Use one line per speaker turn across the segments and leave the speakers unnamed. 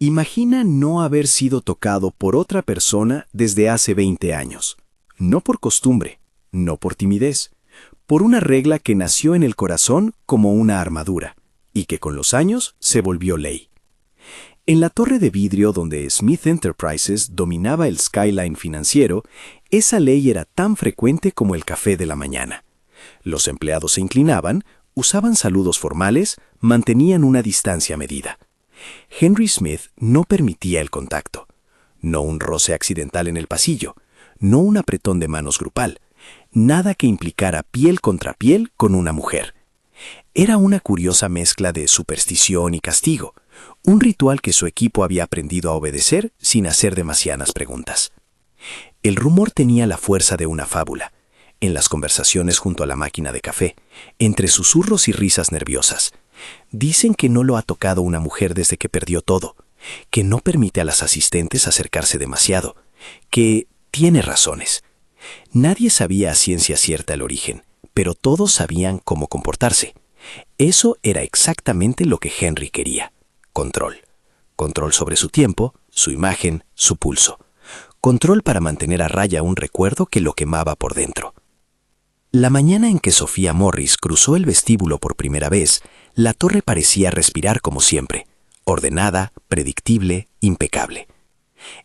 Imagina no haber sido tocado por otra persona desde hace 20 años. No por costumbre, no por timidez, por una regla que nació en el corazón como una armadura y que con los años se volvió ley. En la torre de vidrio donde Smith Enterprises dominaba el skyline financiero, esa ley era tan frecuente como el café de la mañana. Los empleados se inclinaban, usaban saludos formales, mantenían una distancia medida. Henry Smith no permitía el contacto. No un roce accidental en el pasillo, no un apretón de manos grupal, nada que implicara piel contra piel con una mujer. Era una curiosa mezcla de superstición y castigo, un ritual que su equipo había aprendido a obedecer sin hacer demasiadas preguntas. El rumor tenía la fuerza de una fábula. En las conversaciones junto a la máquina de café, entre susurros y risas nerviosas. Dicen que no lo ha tocado una mujer desde que perdió todo, que no permite a las asistentes acercarse demasiado, que tiene razones. Nadie sabía a ciencia cierta el origen, pero todos sabían cómo comportarse. Eso era exactamente lo que Henry quería. Control. Control sobre su tiempo, su imagen, su pulso. Control para mantener a raya un recuerdo que lo quemaba por dentro. La mañana en que Sophia Morris cruzó el vestíbulo por primera vez, la torre parecía respirar como siempre, ordenada, predictible, impecable.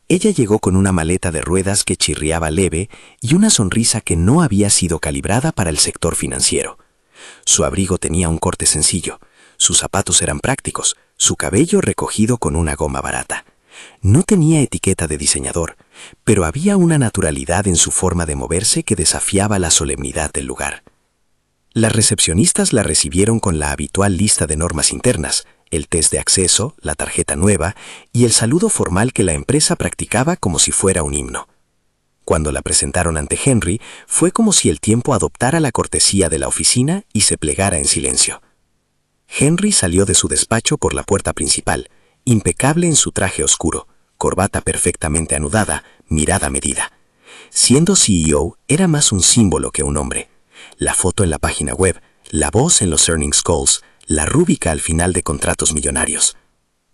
Ella llegó con una maleta de ruedas que chirriaba leve y una sonrisa que no había sido calibrada para el sector financiero. Su abrigo tenía un corte sencillo, sus zapatos eran prácticos, su cabello recogido con una goma barata. No tenía etiqueta de diseñador, pero había una naturalidad en su forma de moverse que desafiaba la solemnidad del lugar. Las recepcionistas la recibieron con la habitual lista de normas internas, el test de acceso, la tarjeta nueva y el saludo formal que la empresa practicaba como si fuera un himno. Cuando la presentaron ante Henry, fue como si el tiempo adoptara la cortesía de la oficina y se plegara en silencio. Henry salió de su despacho por la puerta principal, impecable en su traje oscuro, corbata perfectamente anudada, mirada medida. Siendo CEO, era más un símbolo que un hombre. La foto en la página web, la voz en los earnings calls, la rúbrica al final de contratos millonarios.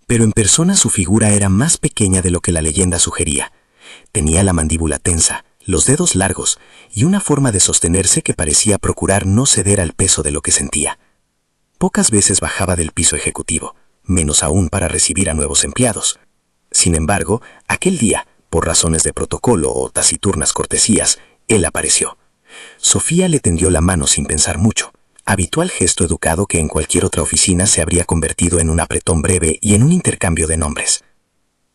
Pero en persona su figura era más pequeña de lo que la leyenda sugería. Tenía la mandíbula tensa, los dedos largos y una forma de sostenerse que parecía procurar no ceder al peso de lo que sentía. Pocas veces bajaba del piso ejecutivo, menos aún para recibir a nuevos empleados. Sin embargo, aquel día, por razones de protocolo o taciturnas cortesías, él apareció. Sofía le tendió la mano sin pensar mucho, habitual gesto educado que en cualquier otra oficina se habría convertido en un apretón breve y en un intercambio de nombres.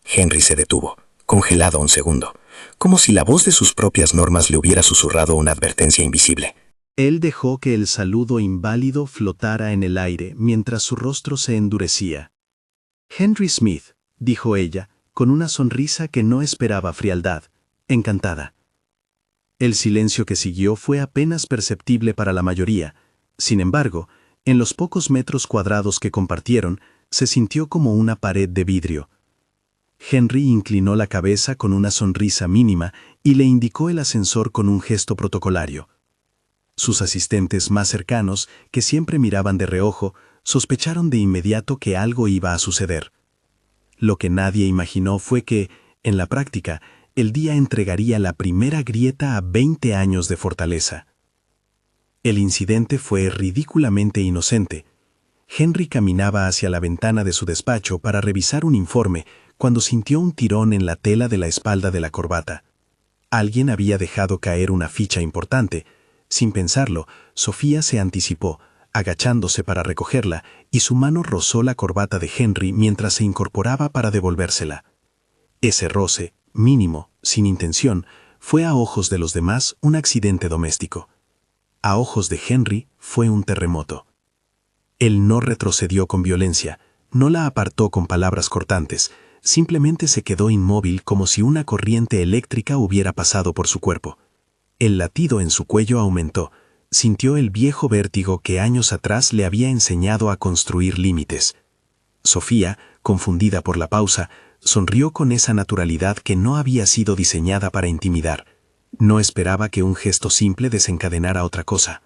Henry se detuvo, congelado un segundo, como si la voz de sus propias normas le hubiera susurrado una advertencia invisible.
Él dejó que el saludo inválido flotara en el aire mientras su rostro se endurecía. «Henry Smith», dijo ella, con una sonrisa que no esperaba frialdad, encantada. El silencio que siguió fue apenas perceptible para la mayoría. Sin embargo, en los pocos metros cuadrados que compartieron, se sintió como una pared de vidrio. Henry inclinó la cabeza con una sonrisa mínima y le indicó el ascensor con un gesto protocolario. Sus asistentes más cercanos, que siempre miraban de reojo, sospecharon de inmediato que algo iba a suceder. Lo que nadie imaginó fue que, en la práctica, el día entregaría la primera grieta a 20 años de fortaleza. El incidente fue ridículamente inocente. Henry caminaba hacia la ventana de su despacho para revisar un informe cuando sintió un tirón en la tela de la espalda de la corbata. Alguien había dejado caer una ficha importante. Sin pensarlo, Sofía se anticipó, agachándose para recogerla, y su mano rozó la corbata de Henry mientras se incorporaba para devolvérsela. Ese roce, mínimo, sin intención, fue a ojos de los demás un accidente doméstico. A ojos de Henry fue un terremoto. Él no retrocedió con violencia, no la apartó con palabras cortantes, simplemente se quedó inmóvil como si una corriente eléctrica hubiera pasado por su cuerpo. El latido en su cuello aumentó. Sintió el viejo vértigo que años atrás le había enseñado a construir límites. Sofía, confundida por la pausa, sonrió con esa naturalidad que no había sido diseñada para intimidar. No esperaba que un gesto simple desencadenara otra cosa.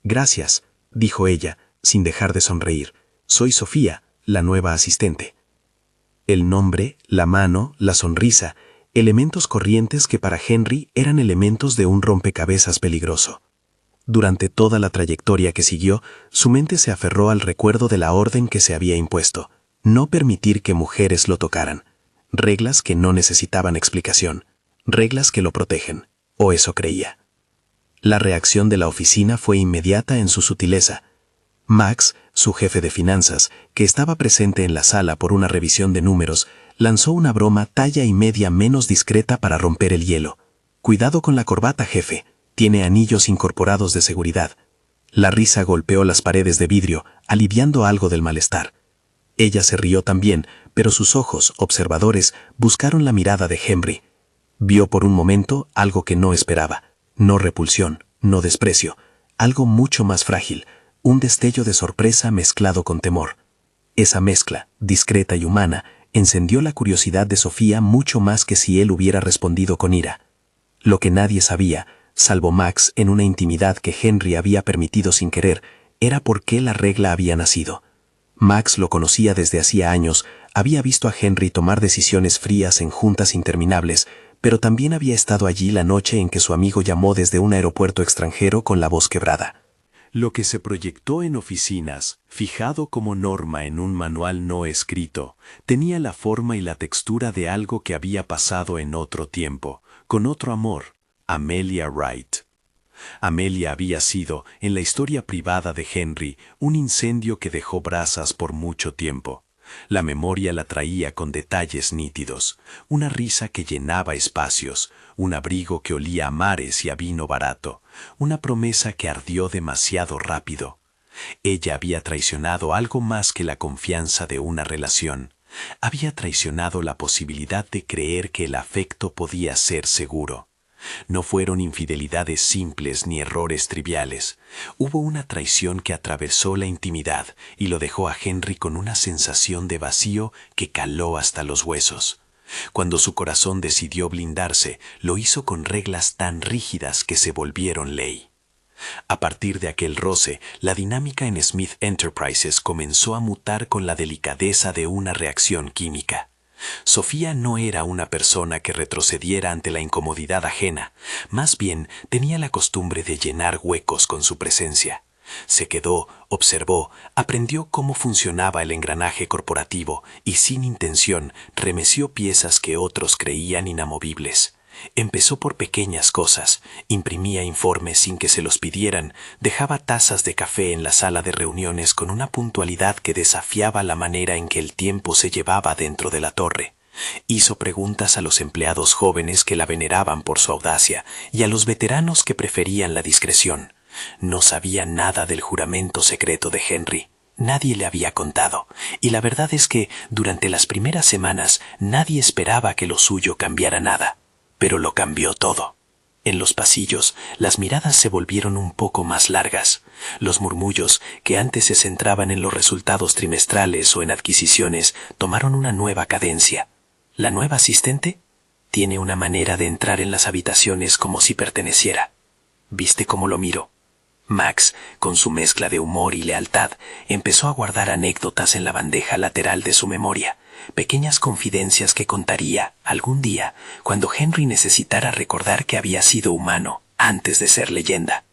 «Gracias», dijo ella, sin dejar de sonreír. «Soy Sofía, la nueva asistente». El nombre, la mano, la sonrisa, elementos corrientes que para Henry eran elementos de un rompecabezas peligroso. Durante toda la trayectoria que siguió, su mente se aferró al recuerdo de la orden que se había impuesto: no permitir que mujeres lo tocaran. Reglas que no necesitaban explicación, reglas que lo protegen, o eso creía. La reacción de la oficina fue inmediata en su sutileza. Max, su jefe de finanzas, que estaba presente en la sala por una revisión de números, lanzó una broma talla y media menos discreta para romper el hielo. «Cuidado con la corbata, jefe. Tiene anillos incorporados de seguridad». La risa golpeó las paredes de vidrio, aliviando algo del malestar. Ella se rió también, pero sus ojos, observadores, buscaron la mirada de Henry. Vio por un momento algo que no esperaba. No repulsión, no desprecio, algo mucho más frágil, un destello de sorpresa mezclado con temor. Esa mezcla, discreta y humana, encendió la curiosidad de Sofía mucho más que si él hubiera respondido con ira. Lo que nadie sabía, salvo Max en una intimidad que Henry había permitido sin querer, era por qué la regla había nacido. Max lo conocía desde hacía años, había visto a Henry tomar decisiones frías en juntas interminables, pero también había estado allí la noche en que su amigo llamó desde un aeropuerto extranjero con la voz quebrada.
Lo que se proyectó en oficinas, fijado como norma en un manual no escrito, tenía la forma y la textura de algo que había pasado en otro tiempo, con otro amor: Amelia Wright. Amelia había sido, en la historia privada de Henry, un incendio que dejó brasas por mucho tiempo. La memoria la traía con detalles nítidos: una risa que llenaba espacios, un abrigo que olía a mares y a vino barato, una promesa que ardió demasiado rápido. Ella había traicionado algo más que la confianza de una relación. Había traicionado la posibilidad de creer que el afecto podía ser seguro. No fueron infidelidades simples ni errores triviales. Hubo una traición que atravesó la intimidad y lo dejó a Henry con una sensación de vacío que caló hasta los huesos. Cuando su corazón decidió blindarse, lo hizo con reglas tan rígidas que se volvieron ley. A partir de aquel roce, la dinámica en Smith Enterprises comenzó a mutar con la delicadeza de una reacción química. Sofía no era una persona que retrocediera ante la incomodidad ajena, más bien tenía la costumbre de llenar huecos con su presencia. Se quedó, observó, aprendió cómo funcionaba el engranaje corporativo y sin intención remeció piezas que otros creían inamovibles. Empezó por pequeñas cosas, imprimía informes sin que se los pidieran, dejaba tazas de café en la sala de reuniones con una puntualidad que desafiaba la manera en que el tiempo se llevaba dentro de la torre. Hizo preguntas a los empleados jóvenes que la veneraban por su audacia y a los veteranos que preferían la discreción. No sabía nada del juramento secreto de Henry. Nadie le había contado, y la verdad es que durante las primeras semanas nadie esperaba que lo suyo cambiara nada. Pero lo cambió todo. En los pasillos, las miradas se volvieron un poco más largas. Los murmullos, que antes se centraban en los resultados trimestrales o en adquisiciones, tomaron una nueva cadencia. ¿La nueva asistente? Tiene una manera de entrar en las habitaciones como si perteneciera. ¿Viste cómo lo miro? Max, con su mezcla de humor y lealtad, empezó a guardar anécdotas en la bandeja lateral de su memoria, pequeñas confidencias que contaría algún día cuando Henry necesitara recordar que había sido humano antes de ser leyenda.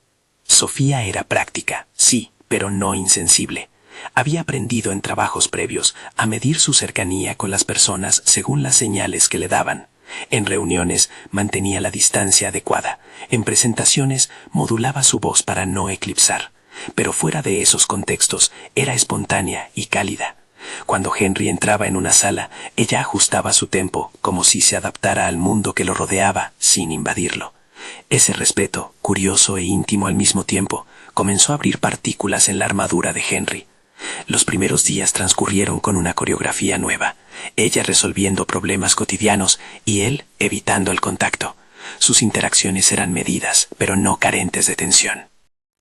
Sofía era práctica, sí, pero no insensible. Había aprendido en trabajos previos a medir su cercanía con las personas según las señales que le daban. En reuniones mantenía la distancia adecuada. En presentaciones modulaba su voz para no eclipsar. Pero fuera de esos contextos era espontánea y cálida. Cuando Henry entraba en una sala, ella ajustaba su tempo como si se adaptara al mundo que lo rodeaba sin invadirlo. Ese respeto, curioso e íntimo al mismo tiempo, comenzó a abrir partículas en la armadura de Henry. Los primeros días transcurrieron con una coreografía nueva, ella resolviendo problemas cotidianos y él evitando el contacto. Sus interacciones eran medidas, pero no carentes de tensión.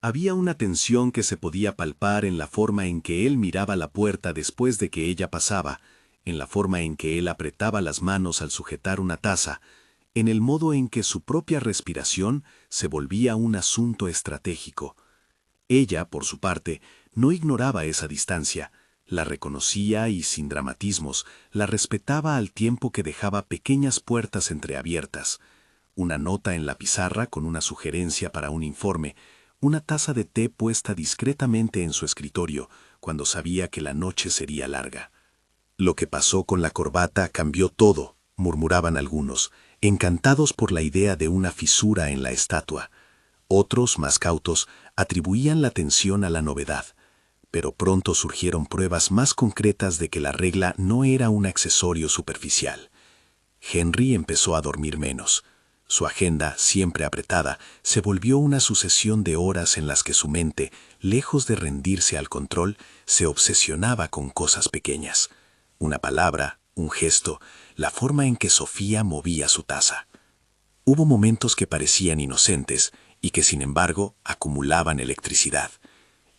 Había una tensión que se podía palpar en la forma en que él miraba la puerta después de que ella pasaba, en la forma en que él apretaba las manos al sujetar una taza, en el modo en que su propia respiración se volvía un asunto estratégico. Ella, por su parte, no ignoraba esa distancia,
La reconocía y, sin dramatismos, la respetaba al tiempo que dejaba pequeñas puertas entreabiertas. Una nota en la pizarra con una sugerencia para un informe, una taza de té puesta discretamente en su escritorio cuando sabía que la noche sería larga. Lo que pasó con la corbata cambió todo, murmuraban algunos, encantados por la idea de una fisura en la estatua. Otros, más cautos, atribuían la tensión a la novedad. Pero pronto surgieron pruebas más concretas de que la regla no era un accesorio superficial. Henry empezó a dormir menos. Su agenda, siempre apretada, se volvió una sucesión de horas en las que su mente, lejos de rendirse al control, se obsesionaba con cosas pequeñas. Una palabra, un gesto, la forma en que Sofía movía su taza. Hubo momentos que parecían inocentes y que, sin embargo, acumulaban electricidad.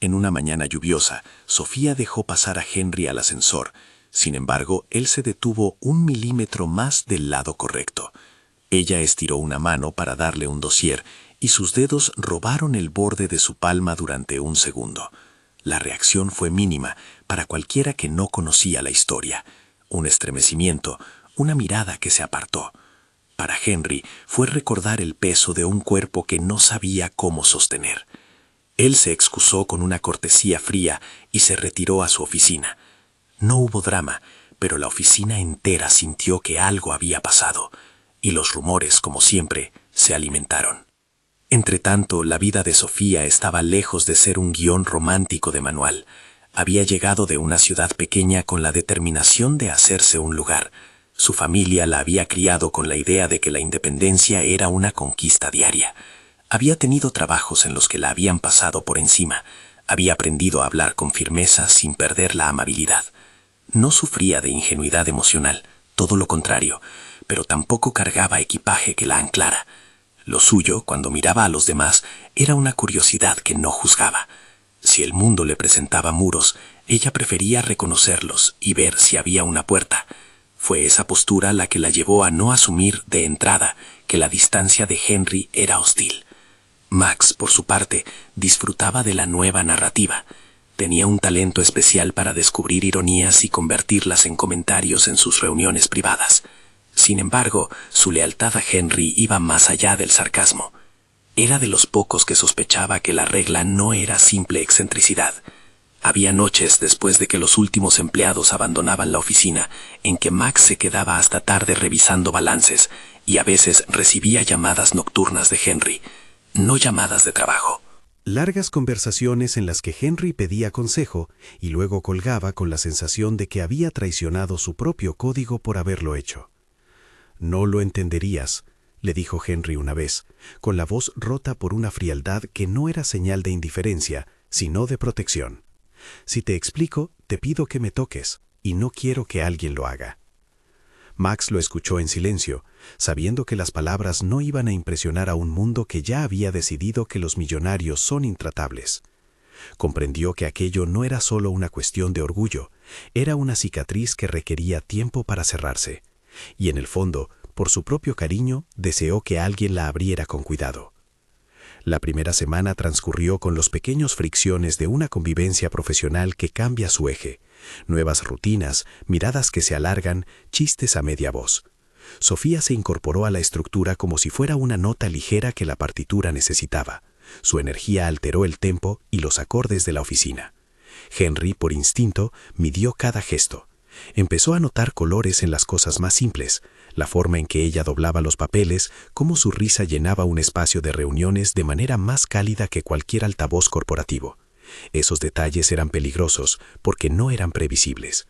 En una mañana lluviosa, Sofía dejó pasar a Henry al ascensor. Sin embargo, él se detuvo 1 milímetro más del lado correcto. Ella estiró una mano para darle un dossier y sus dedos robaron el borde de su palma durante un segundo. La reacción fue mínima para cualquiera que no conocía la historia. Un estremecimiento, una mirada que se apartó. Para Henry fue recordar el peso de un cuerpo que no sabía cómo sostener. Él se excusó con una cortesía fría y se retiró a su oficina. No hubo drama, pero la oficina entera sintió que algo había pasado, y los rumores, como siempre, se alimentaron. Entretanto, la vida de Sofía estaba lejos de ser un guión romántico de manual. Había llegado de una ciudad pequeña con la determinación de hacerse un lugar. Su familia la había criado con la idea de que la independencia era una conquista diaria. Había tenido trabajos en los que la habían pasado por encima. Había aprendido a hablar con firmeza sin perder la amabilidad. No sufría de ingenuidad emocional, todo lo contrario, pero tampoco cargaba equipaje que la anclara. Lo suyo, cuando miraba a los demás, era una curiosidad que no juzgaba. Si el mundo le presentaba muros, ella prefería reconocerlos y ver si había una puerta. Fue esa postura la que la llevó a no asumir de entrada que la distancia de Henry era hostil. Max, por su parte, disfrutaba de la nueva narrativa. Tenía un talento especial para descubrir ironías y convertirlas en comentarios en sus reuniones privadas. Sin embargo, su lealtad a Henry iba más allá del sarcasmo. Era de los pocos que sospechaba que la regla no era simple excentricidad. Había noches después de que los últimos empleados abandonaban la oficina en que Max se quedaba hasta tarde revisando balances y a veces recibía llamadas nocturnas de Henry, no llamadas de trabajo.
Largas conversaciones en las que Henry pedía consejo y luego colgaba con la sensación de que había traicionado su propio código por haberlo hecho. «No lo entenderías», le dijo Henry una vez, con la voz rota por una frialdad que no era señal de indiferencia, sino de protección. «Si te explico, te pido que me toques, y no quiero que alguien lo haga». Max lo escuchó en silencio, sabiendo que las palabras no iban a impresionar a un mundo que ya había decidido que los millonarios son intratables. Comprendió que aquello no era solo una cuestión de orgullo, era una cicatriz que requería tiempo para cerrarse. Y en el fondo, por su propio cariño, deseó que alguien la abriera con cuidado. La primera semana transcurrió con los pequeños fricciones de una convivencia profesional que cambia su eje, nuevas rutinas, miradas que se alargan, chistes a media voz. Sofía se incorporó a la estructura como si fuera una nota ligera que la partitura necesitaba. Su energía alteró el tempo y los acordes de la oficina. Henry, por instinto, midió cada gesto. Empezó a notar colores en las cosas más simples, la forma en que ella doblaba los papeles, cómo su risa llenaba un espacio de reuniones de manera más cálida que cualquier altavoz corporativo. Esos detalles eran peligrosos porque no eran previsibles.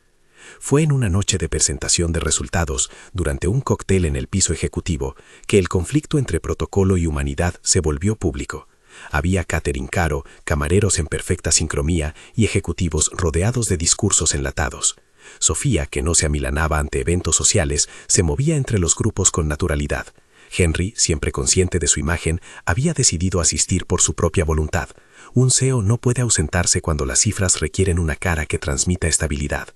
Fue en una noche de presentación de resultados, durante un cóctel en el piso ejecutivo, que el conflicto entre protocolo y humanidad se volvió público. Había catering caro, camareros en perfecta sincronía y ejecutivos rodeados de discursos enlatados. Sofía, que no se amilanaba ante eventos sociales, se movía entre los grupos con naturalidad. Henry, siempre consciente de su imagen, había decidido asistir por su propia voluntad. Un CEO no puede ausentarse cuando las cifras requieren una cara que transmita estabilidad.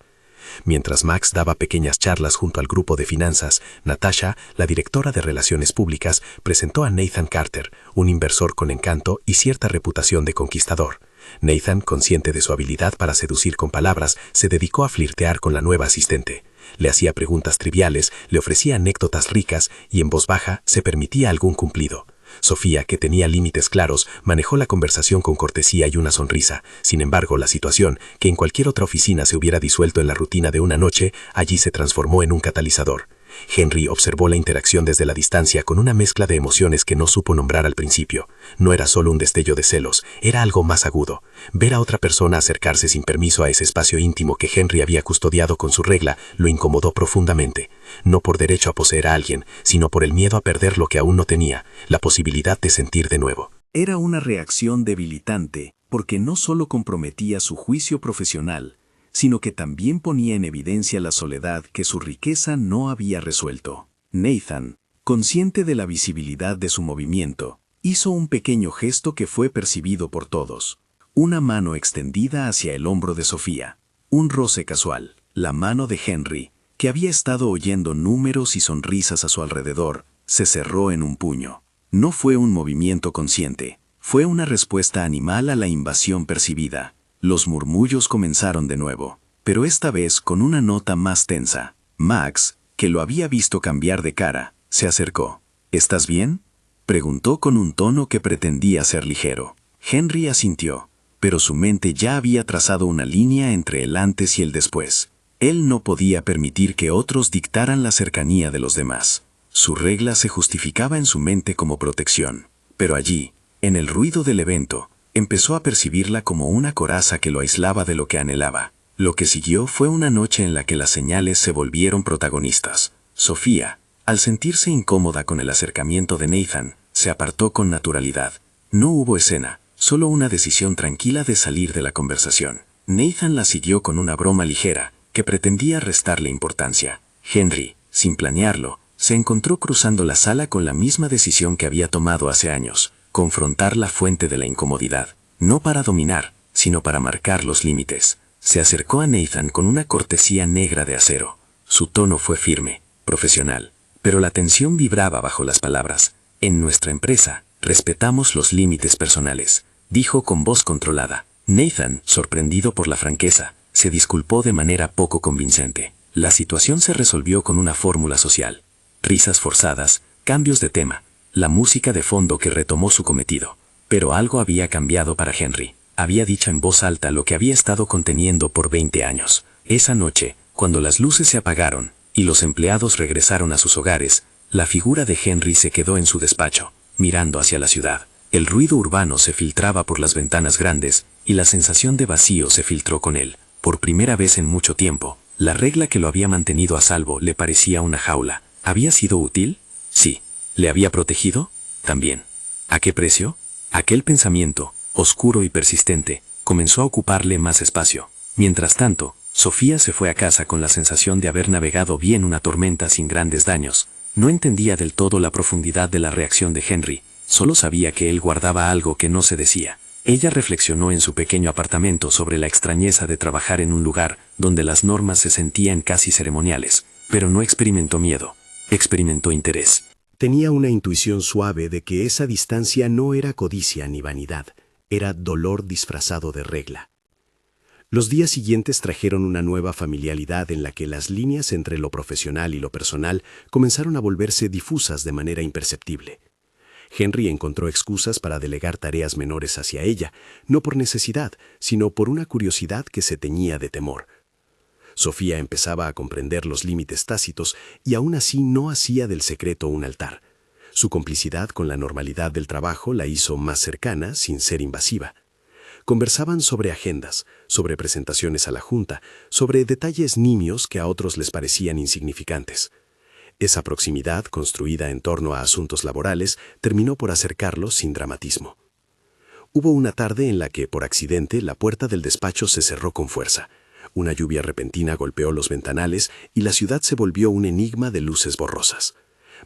Mientras Max daba pequeñas charlas junto al grupo de finanzas, Natasha, la directora de Relaciones Públicas, presentó a Nathan Carter, un inversor con encanto y cierta reputación de conquistador.
Nathan, consciente de su habilidad para seducir con palabras, se dedicó a flirtear con la nueva asistente. Le hacía preguntas triviales, le ofrecía anécdotas ricas y en voz baja se permitía algún cumplido. Sofía, que tenía límites claros, manejó la conversación con cortesía y una sonrisa. Sin embargo, la situación, que en cualquier otra oficina se hubiera disuelto en la rutina de una noche, allí se transformó en un catalizador. Henry observó la interacción desde la distancia con una mezcla de emociones que no supo nombrar al principio. No era solo un destello de celos, era algo más agudo. Ver a otra persona acercarse sin permiso a ese espacio íntimo que Henry había custodiado con su regla lo incomodó profundamente. No por derecho a poseer a alguien, sino por el miedo a perder lo que aún no tenía, la posibilidad de sentir de nuevo.
Era una reacción debilitante, porque no solo comprometía su juicio profesional, sino que también ponía en evidencia la soledad que su riqueza no había resuelto. Nathan, consciente de la visibilidad de su movimiento, hizo un pequeño gesto que fue percibido por todos. Una mano extendida hacia el hombro de Sofía. Un roce casual. La mano de Henry, que había estado oyendo números y sonrisas a su alrededor, se cerró en un puño. No fue un movimiento consciente, fue una respuesta animal a la invasión percibida. Los murmullos comenzaron de nuevo, pero esta vez con una nota más tensa. Max, que lo había visto cambiar de cara, se acercó. ¿Estás bien?, preguntó con un tono que pretendía ser ligero. Henry asintió, pero su mente ya había trazado una línea entre el antes y el después. Él no podía permitir que otros dictaran la cercanía de los demás. Su regla se justificaba en su mente como protección, pero allí, en el ruido del evento, empezó a percibirla como una coraza que lo aislaba de lo que anhelaba. Lo que siguió fue una noche en la que las señales se volvieron protagonistas. Sofía, al sentirse incómoda con el acercamiento de Nathan, se apartó con naturalidad. No hubo escena, solo una decisión tranquila de salir de la conversación. Nathan la siguió con una broma ligera, que pretendía restarle importancia. Henry, sin planearlo, se encontró cruzando la sala con la misma decisión que había tomado hace años: confrontar la fuente de la incomodidad, no para dominar, sino para marcar los límites. Se acercó a Nathan con una cortesía negra de acero. Su tono fue firme, profesional, pero la tensión vibraba bajo las palabras. En nuestra empresa, respetamos los límites personales, dijo con voz controlada. Nathan, sorprendido por la franqueza, se disculpó de manera poco convincente. La situación se resolvió con una fórmula social. Risas forzadas, cambios de tema, la música de fondo que retomó su cometido. Pero algo había cambiado para Henry. Había dicho en voz alta lo que había estado conteniendo por 20 años. Esa noche, cuando las luces se apagaron y los empleados regresaron a sus hogares, la figura de Henry se quedó en su despacho, mirando hacia la ciudad. El ruido urbano se filtraba por las ventanas grandes y la sensación de vacío se filtró con él. Por primera vez en mucho tiempo, la regla que lo había mantenido a salvo le parecía una jaula. ¿Había sido útil? Sí. ¿Le había protegido? También. ¿A qué precio? Aquel pensamiento, oscuro y persistente, comenzó a ocuparle más espacio. Mientras tanto, Sofía se fue a casa con la sensación de haber navegado bien una tormenta sin grandes daños. No entendía del todo la profundidad de la reacción de Henry, solo sabía que él guardaba algo que no se decía. Ella reflexionó en su pequeño apartamento sobre la extrañeza de trabajar en un lugar donde las normas se sentían casi ceremoniales, pero no experimentó miedo, experimentó interés.
Tenía una intuición suave de que esa distancia no era codicia ni vanidad, era dolor disfrazado de regla. Los días siguientes trajeron una nueva familiaridad en la que las líneas entre lo profesional y lo personal comenzaron a volverse difusas de manera imperceptible. Henry encontró excusas para delegar tareas menores hacia ella, no por necesidad, sino por una curiosidad que se teñía de temor. Sofía empezaba a comprender los límites tácitos y aún así no hacía del secreto un altar. Su complicidad con la normalidad del trabajo la hizo más cercana, sin ser invasiva. Conversaban sobre agendas, sobre presentaciones a la junta, sobre detalles nimios que a otros les parecían insignificantes. Esa proximidad, construida en torno a asuntos laborales, terminó por acercarlos sin dramatismo. Hubo una tarde en la que, por accidente, la puerta del despacho se cerró con fuerza. Una lluvia repentina golpeó los ventanales y la ciudad se volvió un enigma de luces borrosas.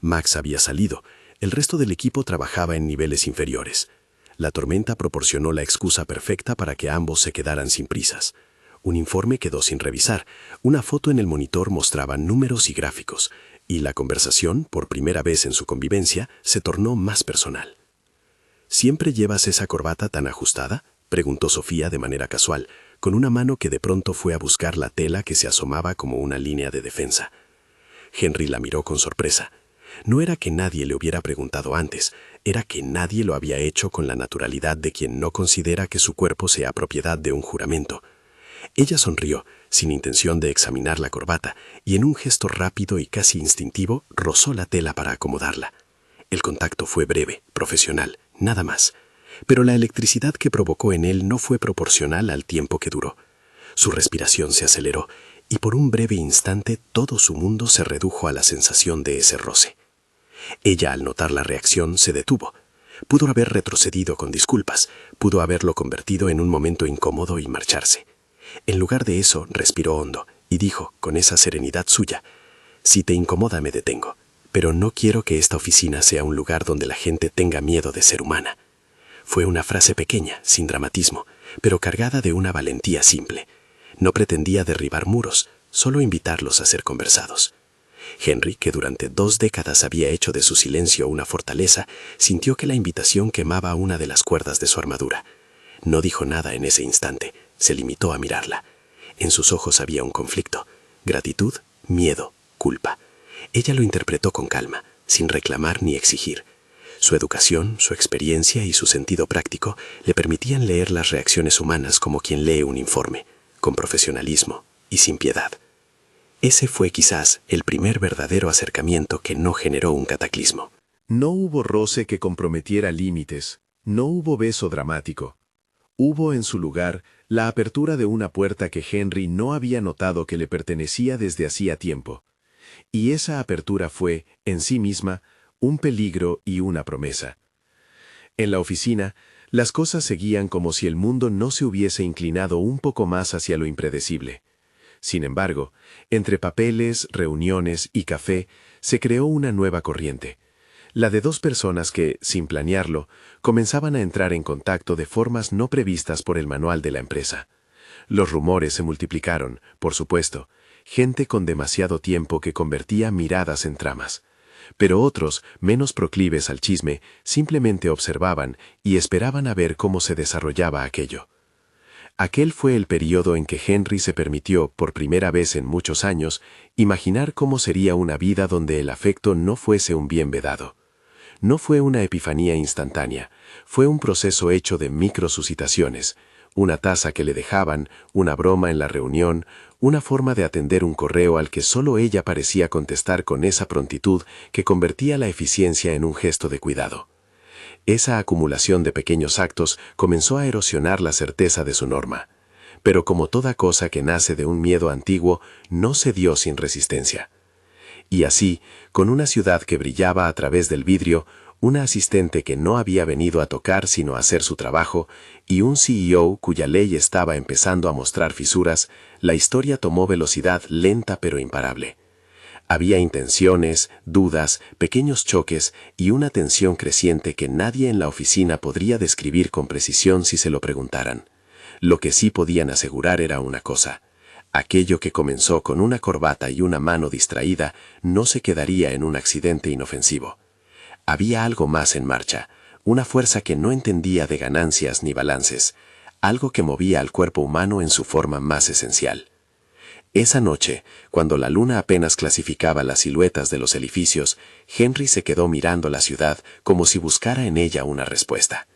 Max había salido, el resto del equipo trabajaba en niveles inferiores. La tormenta proporcionó la excusa perfecta para que ambos se quedaran sin prisas. Un informe quedó sin revisar, una foto en el monitor mostraba números y gráficos, y la conversación, por primera vez en su convivencia, se tornó más personal. ¿Siempre llevas esa corbata tan ajustada?,
preguntó Sofía de manera casual, con una mano que de pronto fue a buscar la tela que se asomaba como una línea de defensa. Henry la miró con sorpresa. No era que nadie le hubiera preguntado antes, era que nadie lo había hecho con la naturalidad de quien no considera que su cuerpo sea propiedad de un juramento. Ella sonrió, sin intención de examinar la corbata, y en un gesto rápido y casi instintivo rozó la tela para acomodarla. El contacto fue breve, profesional, nada más. Pero la electricidad que provocó en él no fue proporcional al tiempo que duró. Su respiración se aceleró, y por un breve instante todo su mundo se redujo a la sensación de ese roce. Ella, al notar la reacción, se detuvo. Pudo haber retrocedido con disculpas, pudo haberlo convertido en un momento incómodo y marcharse. En lugar de eso, respiró hondo y dijo, con esa serenidad suya, «Si te incomoda, me detengo, pero no quiero que esta oficina sea un lugar donde la gente tenga miedo de ser humana». Fue una frase pequeña, sin dramatismo, pero cargada de una valentía simple. No pretendía derribar muros, solo invitarlos a ser conversados. Henry, que durante 2 décadas había hecho de su silencio una fortaleza, sintió que la invitación quemaba una de las cuerdas de su armadura. No dijo nada en ese instante, se limitó a mirarla. En sus ojos había un conflicto: gratitud, miedo, culpa. Ella lo interpretó con calma, sin reclamar ni exigir. Su educación, su experiencia y su sentido práctico le permitían leer las reacciones humanas como quien lee un informe, con profesionalismo y sin piedad. Ese fue quizás el primer verdadero acercamiento que no generó un cataclismo.
No hubo roce que comprometiera límites, no hubo beso dramático. Hubo en su lugar la apertura de una puerta que Henry no había notado que le pertenecía desde hacía tiempo. Y esa apertura fue, en sí misma, un peligro y una promesa. En la oficina, las cosas seguían como si el mundo no se hubiese inclinado un poco más hacia lo impredecible. Sin embargo, entre papeles, reuniones y café, se creó una nueva corriente. La de 2 personas que, sin planearlo, comenzaban a entrar en contacto de formas no previstas por el manual de la empresa. Los rumores se multiplicaron, por supuesto, gente con demasiado tiempo que convertía miradas en tramas. Pero otros, menos proclives al chisme, simplemente observaban y esperaban a ver cómo se desarrollaba aquello. Aquel fue el periodo en que Henry se permitió, por primera vez en muchos años, imaginar cómo sería una vida donde el afecto no fuese un bien vedado. No fue una epifanía instantánea, fue un proceso hecho de microsuscitaciones, una taza que le dejaban, una broma en la reunión, una forma de atender un correo al que solo ella parecía contestar con esa prontitud que convertía la eficiencia en un gesto de cuidado. Esa acumulación de pequeños actos comenzó a erosionar la certeza de su norma. Pero como toda cosa que nace de un miedo antiguo, no se dio sin resistencia. Y así, con una ciudad que brillaba a través del vidrio, una asistente que no había venido a tocar sino a hacer su trabajo, y un CEO cuya ley estaba empezando a mostrar fisuras, la historia tomó velocidad lenta pero imparable. Había intenciones, dudas, pequeños choques y una tensión creciente que nadie en la oficina podría describir con precisión si se lo preguntaran. Lo que sí podían asegurar era una cosa: aquello que comenzó con una corbata y una mano distraída no se quedaría en un accidente inofensivo. Había algo más en marcha, una fuerza que no entendía de ganancias ni balances, algo que movía al cuerpo humano en su forma más esencial. Esa noche, cuando la luna apenas clasificaba las siluetas de los edificios, Henry se quedó mirando la ciudad como si buscara en ella una respuesta.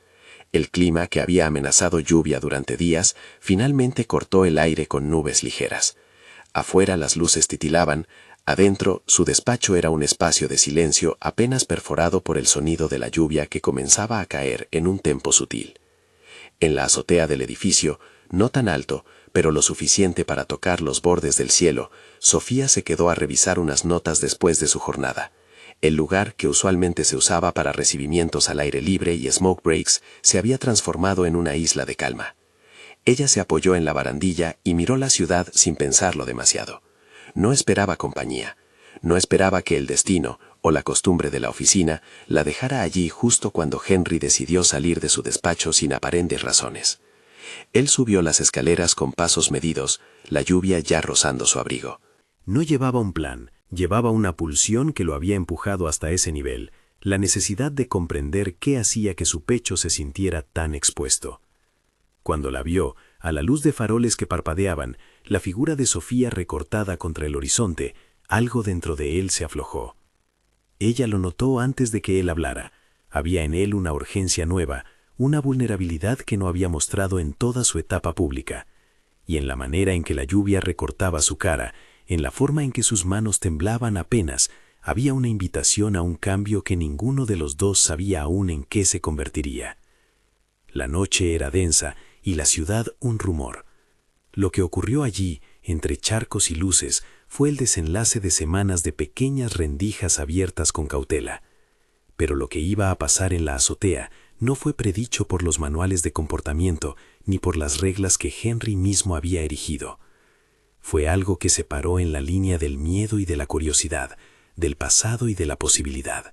El clima, que había amenazado lluvia durante días, finalmente cortó el aire con nubes ligeras. Afuera las luces titilaban, adentro su despacho era un espacio de silencio apenas perforado por el sonido de la lluvia que comenzaba a caer en un tempo sutil. En la azotea del edificio, no tan alto, pero lo suficiente para tocar los bordes del cielo, Sofía se quedó a revisar unas notas después de su jornada. El lugar, que usualmente se usaba para recibimientos al aire libre y smoke breaks, se había transformado en una isla de calma. Ella se apoyó en la barandilla y miró la ciudad sin pensarlo demasiado. No esperaba compañía. No esperaba que el destino, o la costumbre de la oficina, la dejara allí justo cuando Henry decidió salir de su despacho sin aparentes razones. Él subió las escaleras con pasos medidos, la lluvia ya rozando su abrigo.
No llevaba un plan, llevaba una pulsión que lo había empujado hasta ese nivel, la necesidad de comprender qué hacía que su pecho se sintiera tan expuesto. Cuando la vio, a la luz de faroles que parpadeaban, la figura de Sofía recortada contra el horizonte, algo dentro de él se aflojó. Ella lo notó antes de que él hablara. Había en él una urgencia nueva, una vulnerabilidad que no había mostrado en toda su etapa pública. Y en la manera en que la lluvia recortaba su cara, en la forma en que sus manos temblaban apenas, había una invitación a un cambio que ninguno de los dos sabía aún en qué se convertiría. La noche era densa y la ciudad un rumor. Lo que ocurrió allí, entre charcos y luces, fue el desenlace de semanas de pequeñas rendijas abiertas con cautela. Pero lo que iba a pasar en la azotea no fue predicho por los manuales de comportamiento ni por las reglas que Henry mismo había erigido. Fue algo que se paró en la línea del miedo y de la curiosidad, del pasado y de la posibilidad.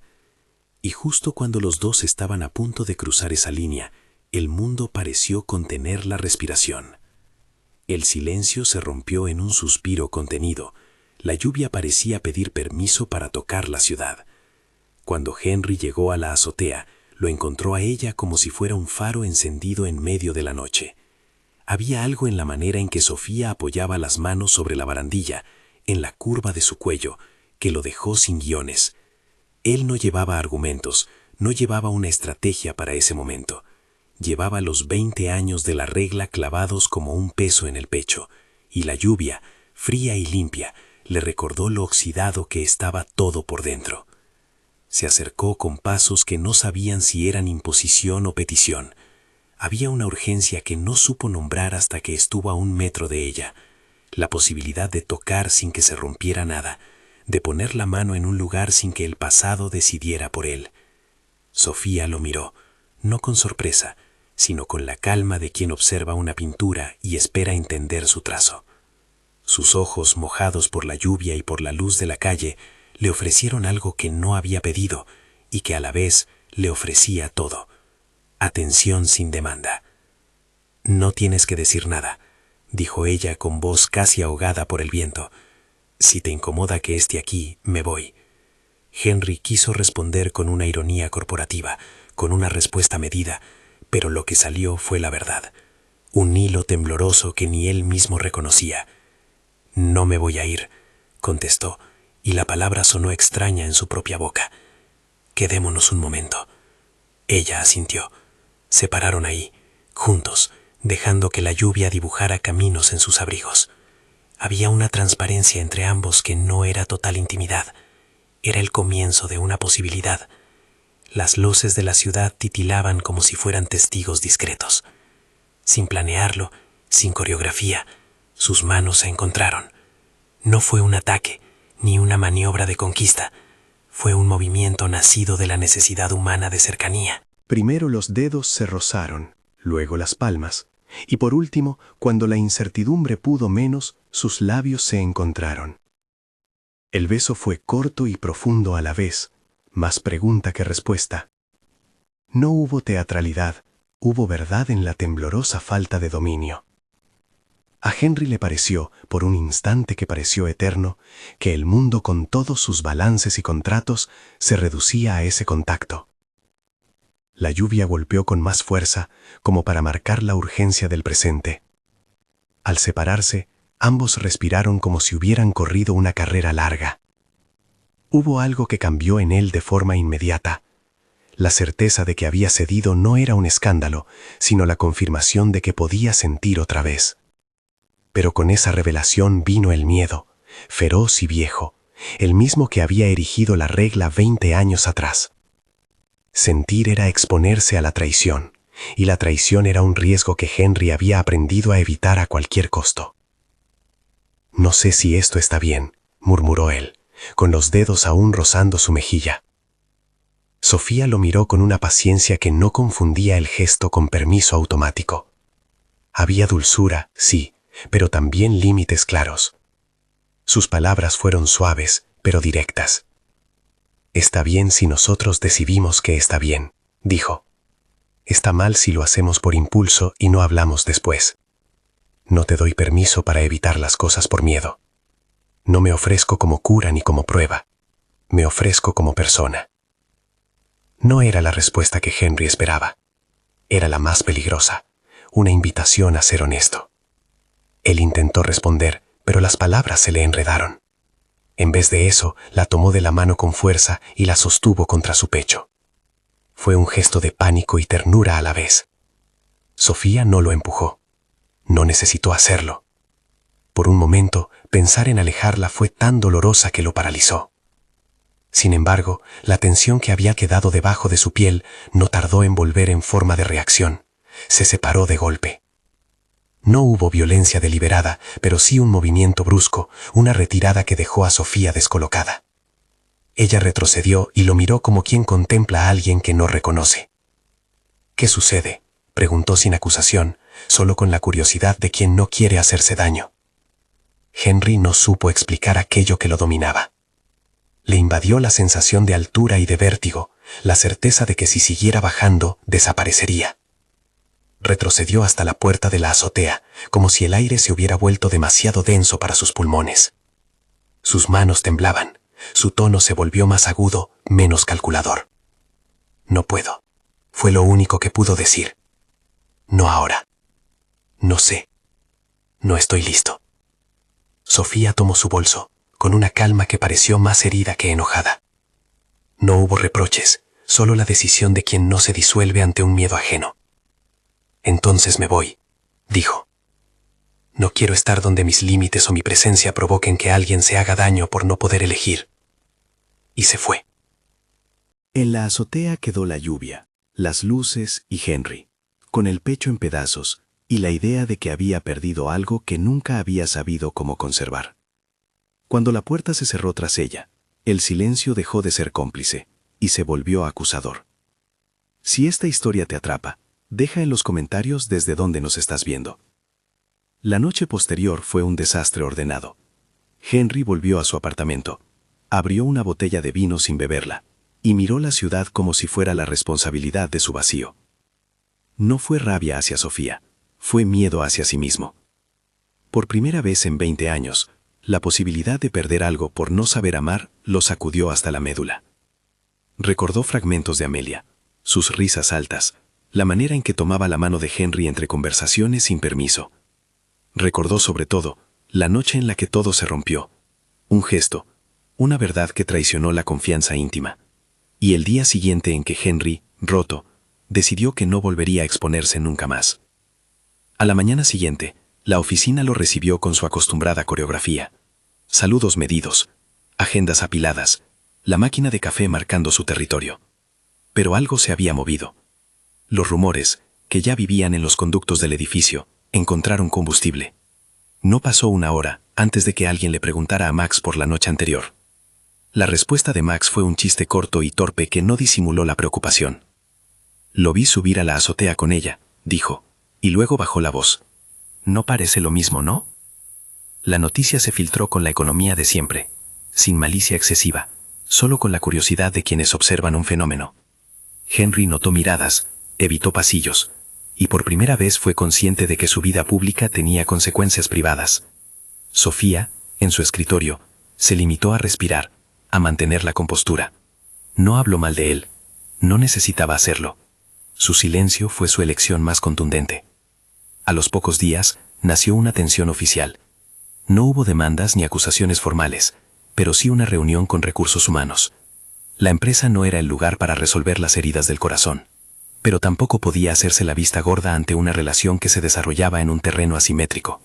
Y justo cuando los dos estaban a punto de cruzar esa línea, el mundo pareció contener la respiración. El silencio se rompió en un suspiro contenido. La lluvia parecía pedir permiso para tocar la ciudad. Cuando Henry llegó a la azotea, lo encontró a ella como si fuera un faro encendido en medio de la noche. Había algo en la manera en que Sofía apoyaba las manos sobre la barandilla, en la curva de su cuello, que lo dejó sin guiones. Él no llevaba argumentos, no llevaba una estrategia para ese momento. Llevaba los 20 años de la regla clavados como un peso en el pecho, y la lluvia, fría y limpia, le recordó lo oxidado que estaba todo por dentro. Se acercó con pasos que no sabían si eran imposición o petición. Había una urgencia que no supo nombrar hasta que estuvo a 1 metro de ella. La posibilidad de tocar sin que se rompiera nada, de poner la mano en un lugar sin que el pasado decidiera por él. Sofía lo miró, no con sorpresa, sino con la calma de quien observa una pintura y espera entender su trazo. Sus ojos, mojados por la lluvia y por la luz de la calle, le ofrecieron algo que no había pedido y que a la vez le ofrecía todo. Atención sin demanda. «No tienes que decir nada», dijo ella con voz casi ahogada por el viento. «Si te incomoda que esté aquí, me voy». Henry quiso responder con una ironía corporativa, con una respuesta medida, pero lo que salió fue la verdad. Un hilo tembloroso que ni él mismo reconocía. «No me voy a ir», contestó, y la palabra sonó extraña en su propia boca. «Quedémonos un momento». Ella asintió. Se pararon ahí, juntos, dejando que la lluvia dibujara caminos en sus abrigos. Había una transparencia entre ambos que no era total intimidad. Era el comienzo de una posibilidad. Las luces de la ciudad titilaban como si fueran testigos discretos. Sin planearlo, sin coreografía, sus manos se encontraron. No fue un ataque, ni una maniobra de conquista. Fue un movimiento nacido de la necesidad humana de cercanía.
Primero los dedos se rozaron, luego las palmas, y por último, cuando la incertidumbre pudo menos, sus labios se encontraron. El beso fue corto y profundo a la vez, más pregunta que respuesta. No hubo teatralidad, hubo verdad en la temblorosa falta de dominio. A Henry le pareció, por un instante que pareció eterno, que el mundo con todos sus balances y contratos se reducía a ese contacto. La lluvia golpeó con más fuerza, como para marcar la urgencia del presente. Al separarse, ambos respiraron como si hubieran corrido una carrera larga. Hubo algo que cambió en él de forma inmediata. La certeza de que había cedido no era un escándalo, sino la confirmación de que podía sentir otra vez. Pero con esa revelación vino el miedo, feroz y viejo, el mismo que había erigido la regla 20 años atrás. Sentir era exponerse a la traición, y la traición era un riesgo que Henry había aprendido a evitar a cualquier costo. «No sé si esto está bien», murmuró él, con los dedos aún rozando su mejilla. Sofía lo miró con una paciencia que no confundía el gesto con permiso automático. Había dulzura, sí, pero también límites claros. Sus palabras fueron suaves, pero directas. «Está bien si nosotros decidimos que está bien», dijo. «Está mal si lo hacemos por impulso y no hablamos después. No te doy permiso para evitar las cosas por miedo. No me ofrezco como cura ni como prueba. Me ofrezco como persona». No era la respuesta que Henry esperaba. Era la más peligrosa.
una invitación a ser honesto. Él intentó responder, pero las palabras se le enredaron. En vez de eso, la tomó de la mano con fuerza y la sostuvo contra su pecho. Fue un gesto de pánico y ternura a la vez. Sofía no lo empujó. No necesitó hacerlo. Por un momento, pensar en alejarla fue tan dolorosa que lo paralizó. Sin embargo, la tensión que había quedado debajo de su piel no tardó en volver en forma de reacción. Se separó de golpe. No hubo violencia deliberada, pero sí un movimiento brusco, una retirada que dejó a Sofía descolocada. Ella retrocedió y lo miró como quien contempla a alguien que no reconoce. ¿Qué sucede?, preguntó sin acusación, solo con la curiosidad de quien no quiere hacerse daño. Henry no supo explicar aquello que lo dominaba. Le invadió la sensación de altura y de vértigo, la certeza de que si siguiera bajando, desaparecería. Retrocedió hasta la puerta de la azotea, como si el aire se hubiera vuelto demasiado denso para sus pulmones. Sus manos temblaban, su tono se volvió más agudo, menos calculador. No puedo. Fue lo único que pudo decir. No ahora. No sé. No estoy listo. Sofía tomó su bolso, con una calma que pareció más herida que enojada. No hubo reproches, solo la decisión de quien no se disuelve ante un miedo ajeno. Entonces me voy, dijo. No quiero estar donde mis límites o mi presencia provoquen que alguien se haga daño por no poder elegir. Y se fue.
En la azotea quedó la lluvia, las luces y Henry, con el pecho en pedazos y la idea de que había perdido algo que nunca había sabido cómo conservar. Cuando la puerta se cerró tras ella, el silencio dejó de ser cómplice y se volvió acusador. Si esta historia te atrapa, deja en los comentarios desde dónde nos estás viendo. La noche posterior fue un desastre ordenado. Henry volvió a su apartamento, abrió una botella de vino sin beberla y miró la ciudad como si fuera la responsabilidad de su vacío. No fue rabia hacia Sofía, fue miedo hacia sí mismo. Por primera vez en 20 años, la posibilidad de perder algo por no saber amar lo sacudió hasta la médula. Recordó fragmentos de Amelia, sus risas altas, la manera en que tomaba la mano de Henry entre conversaciones sin permiso. Recordó sobre todo la noche en la que todo se rompió, un gesto, una verdad que traicionó la confianza íntima, y el día siguiente en que Henry, roto, decidió que no volvería a exponerse nunca más. A la mañana siguiente, la oficina lo recibió con su acostumbrada coreografía. Saludos medidos, agendas apiladas, la máquina de café marcando su territorio. Pero algo se había movido. Los rumores, que ya vivían en los conductos del edificio, encontraron combustible. No pasó una hora antes de que alguien le preguntara a Max por la noche anterior. La respuesta de Max fue un chiste corto y torpe que no disimuló la preocupación. Lo vi subir a la azotea con ella, dijo, y luego bajó la voz. No parece lo mismo, ¿no? La noticia se filtró con la economía de siempre, sin malicia excesiva, solo con la curiosidad de quienes observan un fenómeno. Henry notó miradas, evitó pasillos, y por primera vez fue consciente de que su vida pública tenía consecuencias privadas. Sofía, en su escritorio, se limitó a respirar, a mantener la compostura. No habló mal de él, no necesitaba hacerlo. Su silencio fue su elección más contundente. A los pocos días, nació una tensión oficial. No hubo demandas ni acusaciones formales, pero sí una reunión con recursos humanos. La empresa no era el lugar para resolver las heridas del corazón, pero tampoco podía hacerse la vista gorda ante una relación que se desarrollaba en un terreno asimétrico.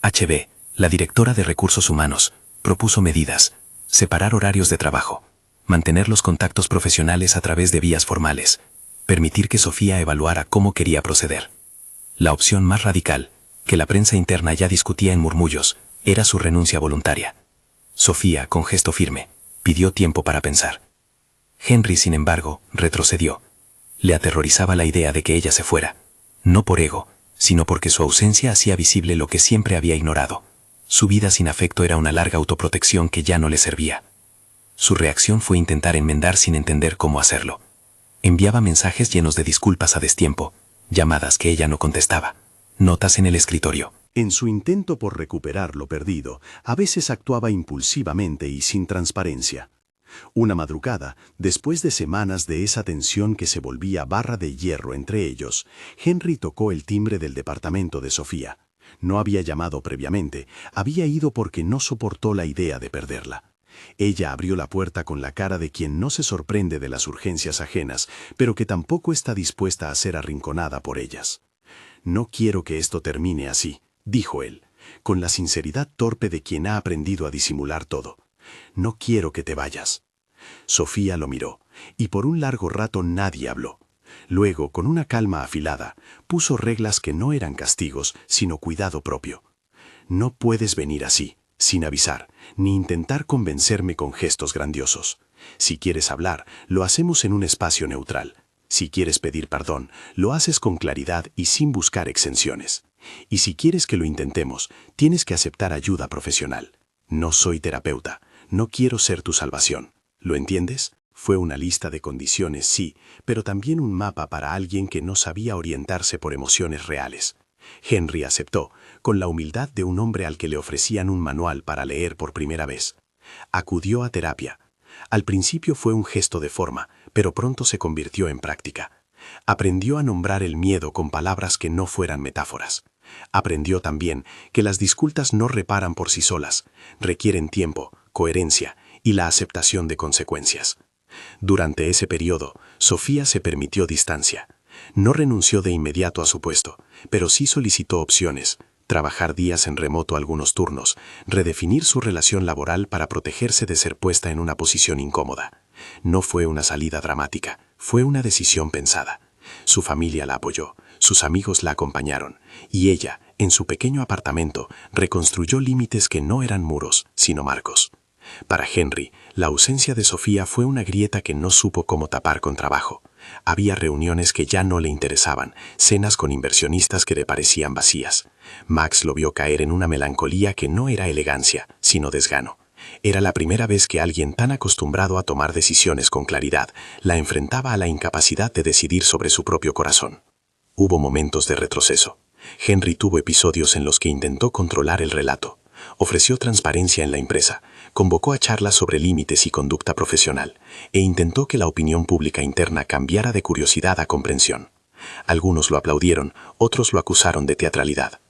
HB, la directora de recursos humanos, propuso medidas: separar horarios de trabajo, mantener los contactos profesionales a través de vías formales, permitir que Sofía evaluara cómo quería proceder. La opción más radical, que la prensa interna ya discutía en murmullos, era su renuncia voluntaria. Sofía, con gesto firme, pidió tiempo para pensar. Henry, sin embargo, retrocedió. Le aterrorizaba la idea de que ella se fuera, no por ego, sino porque su ausencia hacía visible lo que siempre había ignorado. Su vida sin afecto era una larga autoprotección que ya no le servía. Su reacción fue intentar enmendar sin entender cómo hacerlo. Enviaba mensajes llenos de disculpas a destiempo, llamadas que ella no contestaba, notas en el escritorio.
En su intento por recuperar lo perdido, a veces actuaba impulsivamente y sin transparencia. Una madrugada, después de semanas de esa tensión que se volvía barra de hierro entre ellos, Henry tocó el timbre del departamento de Sofía. No había llamado previamente, había ido porque no soportó la idea de perderla. Ella abrió la puerta con la cara de quien no se sorprende de las urgencias ajenas, pero que tampoco está dispuesta a ser arrinconada por ellas. «No quiero que esto termine así», dijo él, con la sinceridad torpe de quien ha aprendido a disimular todo. «No quiero que te vayas». Sofía lo miró, y por un largo rato nadie habló. Luego, con una calma afilada, puso reglas que no eran castigos, sino cuidado propio. «No puedes venir así, sin avisar, ni intentar convencerme con gestos grandiosos. Si quieres hablar, lo hacemos en un espacio neutral. Si quieres pedir perdón, lo haces con claridad y sin buscar exenciones. Y si quieres que lo intentemos, tienes que aceptar ayuda profesional. No soy terapeuta, no quiero ser tu salvación. ¿Lo entiendes?». Fue una lista de condiciones, sí, pero también un mapa para alguien que no sabía orientarse por emociones reales. Henry aceptó, con la humildad de un hombre al que le ofrecían un manual para leer por primera vez. Acudió a terapia. Al principio fue un gesto de forma, pero pronto se convirtió en práctica. Aprendió a nombrar el miedo con palabras que no fueran metáforas. Aprendió también que las disculpas no reparan por sí solas, requieren tiempo, coherencia y la aceptación de consecuencias. Durante ese periodo, Sofía se permitió distancia. No renunció de inmediato a su puesto, pero sí solicitó opciones: trabajar días en remoto algunos turnos, redefinir su relación laboral para protegerse de ser puesta en una posición incómoda. No fue una salida dramática, fue una decisión pensada. Su familia la apoyó, sus amigos la acompañaron, y ella, en su pequeño apartamento, reconstruyó límites que no eran muros, sino marcos. Para Henry, la ausencia de Sofía fue una grieta que no supo cómo tapar con trabajo. Había reuniones que ya no le interesaban, cenas con inversionistas que le parecían vacías. Max lo vio caer en una melancolía que no era elegancia, sino desgano. Era la primera vez que alguien tan acostumbrado a tomar decisiones con claridad la enfrentaba a la incapacidad de decidir sobre su propio corazón. Hubo momentos de retroceso. Henry tuvo episodios en los que intentó controlar el relato. Ofreció transparencia en la empresa, convocó a charlas sobre límites y conducta profesional, e intentó que la opinión pública interna cambiara de curiosidad a comprensión. Algunos lo aplaudieron, otros lo acusaron de teatralidad.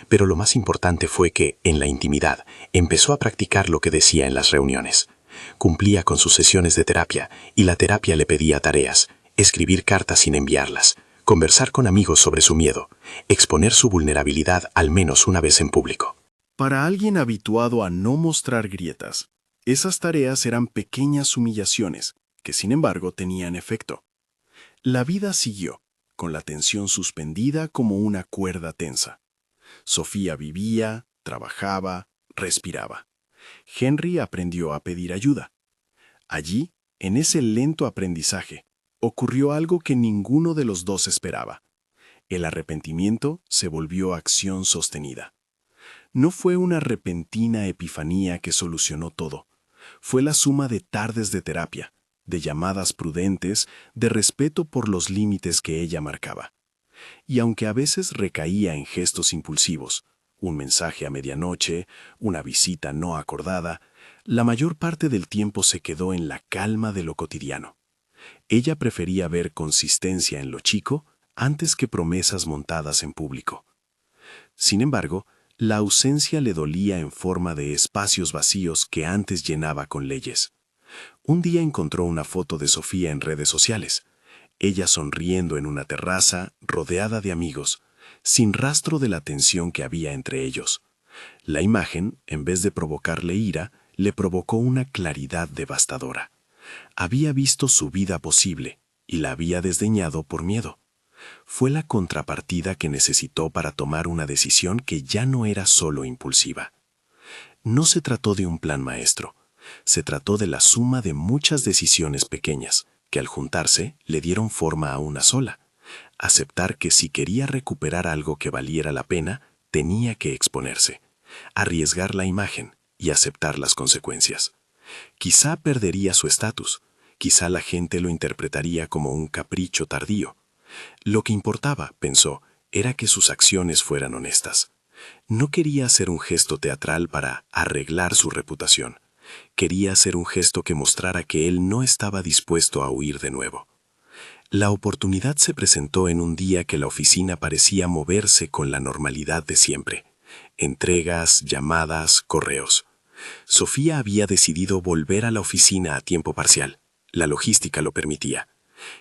Pero lo más importante fue que, en la intimidad, empezó a practicar lo que decía en las reuniones. Cumplía con sus sesiones de terapia, y la terapia le pedía tareas: escribir cartas sin enviarlas, conversar con amigos sobre su miedo, exponer su vulnerabilidad al menos una vez en público.
Para alguien habituado a no mostrar grietas, esas tareas eran pequeñas humillaciones que, sin embargo, tenían efecto. La vida siguió, con la tensión suspendida como una cuerda tensa. Sofía vivía, trabajaba, respiraba. Henry aprendió a pedir ayuda. Allí, en ese lento aprendizaje, ocurrió algo que ninguno de los dos esperaba. El arrepentimiento se volvió acción sostenida. No fue una repentina epifanía que solucionó todo. Fue la suma de tardes de terapia, de llamadas prudentes, de respeto por los límites que ella marcaba. Y aunque a veces recaía en gestos impulsivos, un mensaje a medianoche, una visita no acordada, la mayor parte del tiempo se quedó en la calma de lo cotidiano. Ella prefería ver consistencia en lo chico antes que promesas montadas en público. Sin embargo, la ausencia le dolía en forma de espacios vacíos que antes llenaba con leyes. Un día encontró una foto de Sofía en redes sociales. Ella sonriendo en una terraza, rodeada de amigos, sin rastro de la tensión que había entre ellos. La imagen, en vez de provocarle ira, le provocó una claridad devastadora. Había visto su vida posible y la había desdeñado por miedo. Fue la contrapartida que necesitó para tomar una decisión que ya no era solo impulsiva. No se trató de un plan maestro, se trató de la suma de muchas decisiones pequeñas que al juntarse le dieron forma a una sola: aceptar que si quería recuperar algo que valiera la pena, tenía que exponerse, arriesgar la imagen y aceptar las consecuencias. Quizá perdería su estatus, quizá la gente lo interpretaría como un capricho tardío. Lo que importaba, pensó, era que sus acciones fueran honestas. No quería hacer un gesto teatral para arreglar su reputación.
Quería hacer un gesto que mostrara que él no estaba dispuesto a huir de nuevo. La oportunidad se presentó en un día que la oficina parecía moverse con la normalidad de siempre. Entregas, llamadas, correos. Sofía había decidido volver a la oficina a tiempo parcial. La logística lo permitía.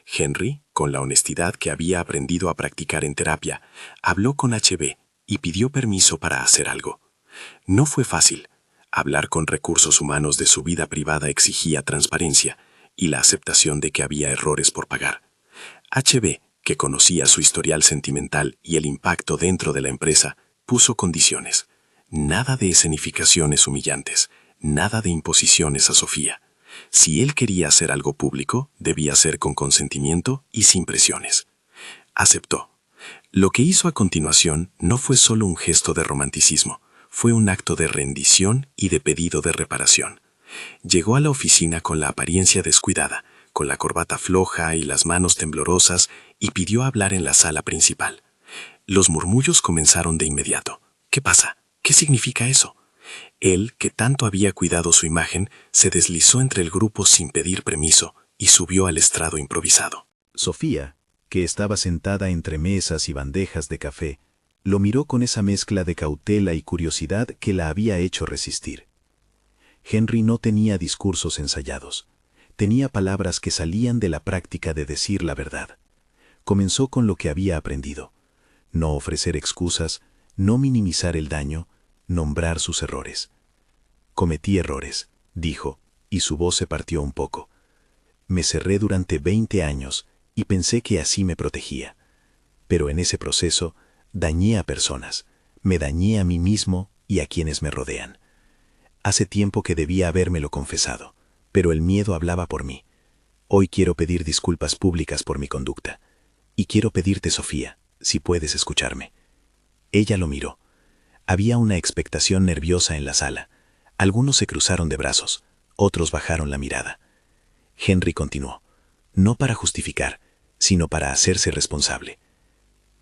Henry, con la honestidad que había aprendido a practicar en terapia, habló con HB y pidió permiso para hacer algo. No fue fácil. Hablar con recursos humanos de su vida privada exigía transparencia y la aceptación de que había errores por pagar. HB, que conocía su historial sentimental y el impacto dentro de la empresa, puso condiciones. Nada de escenificaciones humillantes, nada de imposiciones a Sofía. Si él quería hacer algo público, debía ser con consentimiento y sin presiones. Aceptó. Lo que hizo a continuación no fue solo un gesto de romanticismo, fue un acto de rendición y de pedido de reparación. Llegó a la oficina con la apariencia descuidada, con la corbata floja y las manos temblorosas, y pidió hablar en la sala principal. Los murmullos comenzaron de inmediato. ¿Qué pasa? ¿Qué significa eso? Él, que tanto había cuidado su imagen, se deslizó entre el grupo sin pedir permiso y subió al estrado improvisado.
Sofía, que estaba sentada entre mesas y bandejas de café, lo miró con esa mezcla de cautela y curiosidad que la había hecho resistir. Henry no tenía discursos ensayados. Tenía palabras que salían de la práctica de decir la verdad. Comenzó con lo que había aprendido. No ofrecer excusas, no minimizar el daño, nombrar sus errores. Cometí errores, dijo, y su voz se partió un poco. Me cerré durante 20 años y pensé que así me protegía. Pero en ese proceso dañé a personas, me dañé a mí mismo y a quienes me rodean. Hace tiempo que debía habérmelo confesado, pero el miedo hablaba por mí. Hoy quiero pedir disculpas públicas por mi conducta. Y quiero pedirte, Sofía, si puedes escucharme. Ella lo miró. Había una expectación nerviosa en la sala. Algunos se cruzaron de brazos, otros bajaron la mirada. Henry continuó, no para justificar, sino para hacerse responsable.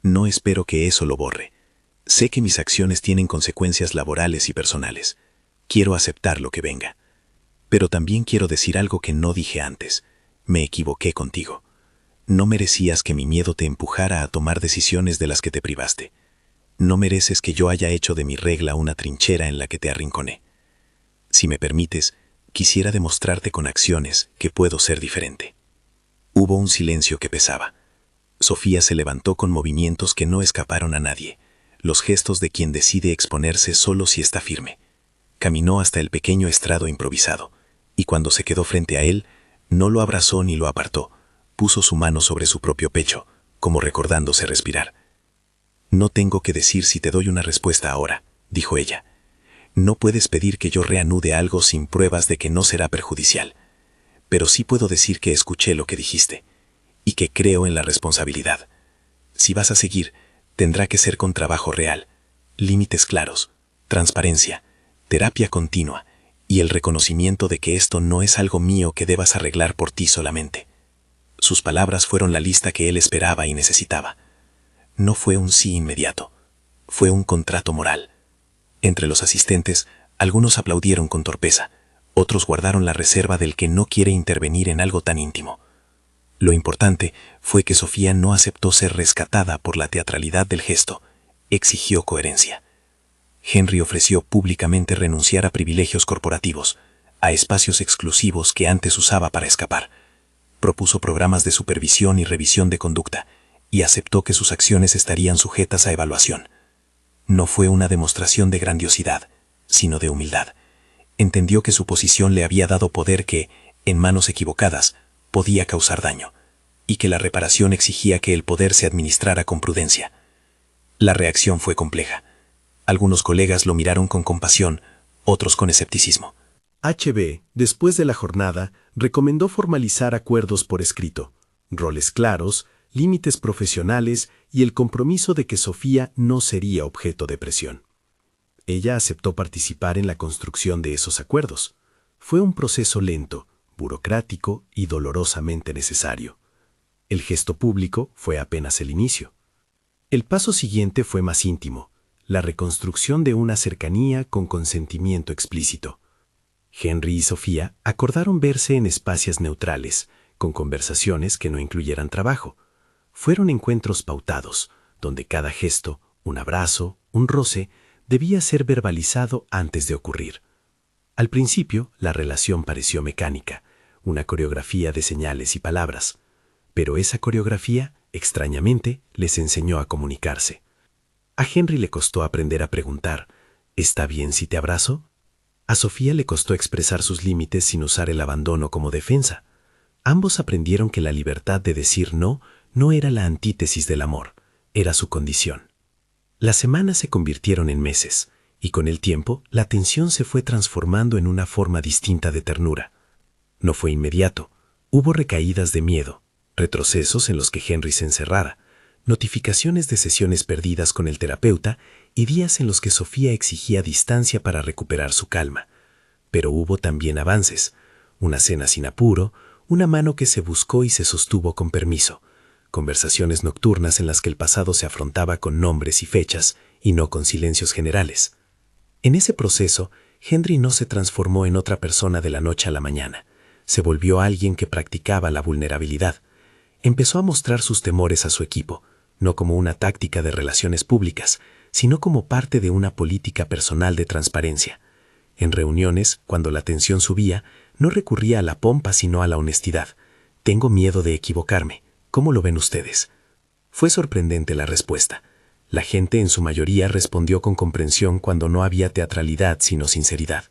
No espero que eso lo borre. Sé que mis acciones tienen consecuencias laborales y personales. Quiero aceptar lo que venga. Pero también quiero decir algo que no dije antes. Me equivoqué contigo. No merecías que mi miedo te empujara a tomar decisiones de las que te privaste. No mereces que yo haya hecho de mi regla una trinchera en la que te arrinconé. Si me permites, quisiera demostrarte con acciones que puedo ser diferente. Hubo un silencio que pesaba. Sofía se levantó con movimientos que no escaparon a nadie, los gestos de quien decide exponerse solo si está firme. Caminó hasta el pequeño estrado improvisado, y cuando se quedó frente a él, no lo abrazó ni lo apartó, puso su mano sobre su propio pecho, como recordándose respirar. No tengo que decir si te doy una respuesta ahora, dijo ella. No puedes pedir que yo reanude algo sin pruebas de que no será perjudicial. Pero sí puedo decir que escuché lo que dijiste, y que creo en la responsabilidad. Si vas a seguir, tendrá que ser con trabajo real, límites claros, transparencia, terapia continua, y el reconocimiento de que esto no es algo mío que debas arreglar por ti solamente. Sus palabras fueron la lista que él esperaba y necesitaba. No fue un sí inmediato, fue un contrato moral. Entre los asistentes, algunos aplaudieron con torpeza, otros guardaron la reserva del que no quiere intervenir en algo tan íntimo. Lo importante fue que Sofía no aceptó ser rescatada por la teatralidad del gesto, exigió coherencia. Henry ofreció públicamente renunciar a privilegios corporativos, a espacios exclusivos que antes usaba para escapar. Propuso programas de supervisión y revisión de conducta, y aceptó que sus acciones estarían sujetas a evaluación. No fue una demostración de grandiosidad, sino de humildad. Entendió que su posición le había dado poder que, en manos equivocadas, podía causar daño, y que la reparación exigía que el poder se administrara con prudencia. La reacción fue compleja. Algunos colegas lo miraron con compasión, otros con escepticismo.
HB, después de la jornada, recomendó formalizar acuerdos por escrito, roles claros, límites profesionales y el compromiso de que Sofía no sería objeto de presión. Ella aceptó participar en la construcción de esos acuerdos. Fue un proceso lento, burocrático y dolorosamente necesario. El gesto público fue apenas el inicio. El paso siguiente fue más íntimo, la reconstrucción de una cercanía con consentimiento explícito.
Henry y Sofía acordaron verse en espacios neutrales, con conversaciones que no incluyeran trabajo. Fueron encuentros pautados, donde cada gesto, un abrazo, un roce, debía ser verbalizado antes de ocurrir. Al principio, la relación pareció mecánica, una coreografía de señales y palabras, pero esa coreografía, extrañamente, les enseñó a comunicarse. A Henry le costó aprender a preguntar, ¿está bien si te abrazo? A Sofía le costó expresar sus límites sin usar el abandono como defensa. Ambos aprendieron que la libertad de decir no era la antítesis del amor, era su condición. Las semanas se convirtieron en meses, y con el tiempo la tensión se fue transformando en una forma distinta de ternura. No fue inmediato, hubo recaídas de miedo, retrocesos en los que Henry se encerrara, notificaciones de sesiones perdidas con el terapeuta y días en los que Sofía exigía distancia para recuperar su calma. Pero hubo también avances, una cena sin apuro, una mano que se buscó y se sostuvo con permiso, conversaciones nocturnas en las que el pasado se afrontaba con nombres y fechas y no con silencios generales. En ese proceso, Henry no se transformó en otra persona de la noche a la mañana. Se volvió alguien que practicaba la vulnerabilidad. Empezó a mostrar sus temores a su equipo, no como una táctica de relaciones públicas, sino como parte de una política personal de transparencia. En reuniones, cuando la tensión subía, no recurría a la pompa sino a la honestidad. Tengo miedo de equivocarme. ¿Cómo lo ven ustedes? Fue sorprendente la respuesta. La gente en su mayoría respondió con comprensión cuando no había teatralidad sino sinceridad.